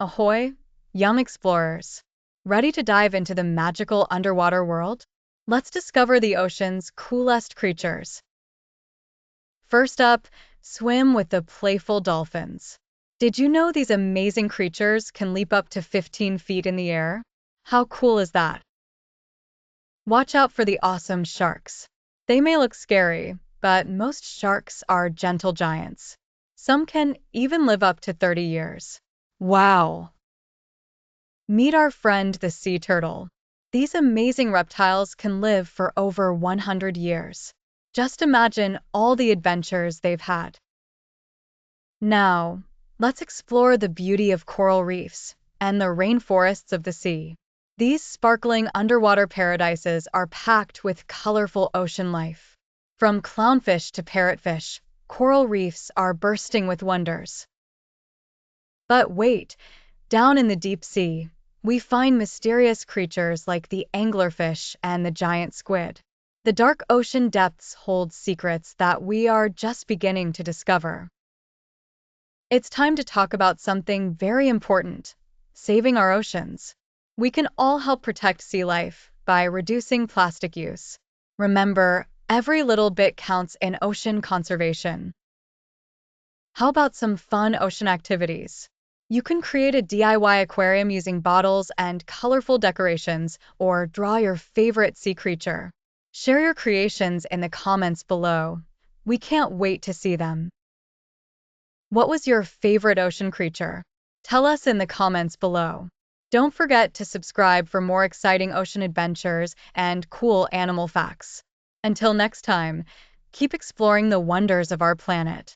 Ahoy, young explorers! Ready to dive into the magical underwater world? Let's discover the ocean's coolest creatures. First up, swim with the playful dolphins. Did you know these amazing creatures can leap up to 15 feet in the air? How cool is that? Watch out for the awesome sharks. They may look scary, but most sharks are gentle giants. Some can even live up to 30 years. Wow! Meet our friend the sea turtle. These amazing reptiles can live for over 100 years. Just imagine all the adventures they've had. Now, let's explore the beauty of coral reefs and the rainforests of the sea. These sparkling underwater paradises are packed with colorful ocean life. From clownfish to parrotfish, coral reefs are bursting with wonders. But wait, down in the deep sea, we find mysterious creatures like the anglerfish and the giant squid. The dark ocean depths hold secrets that we are just beginning to discover. It's time to talk about something very important: saving our oceans. We can all help protect sea life by reducing plastic use. Remember, every little bit counts in ocean conservation. How about some fun ocean activities? You can create a DIY aquarium using bottles and colorful decorations, or draw your favorite sea creature. Share your creations in the comments below. We can't wait to see them. What was your favorite ocean creature? Tell us in the comments below. Don't forget to subscribe for more exciting ocean adventures and cool animal facts. Until next time, keep exploring the wonders of our planet.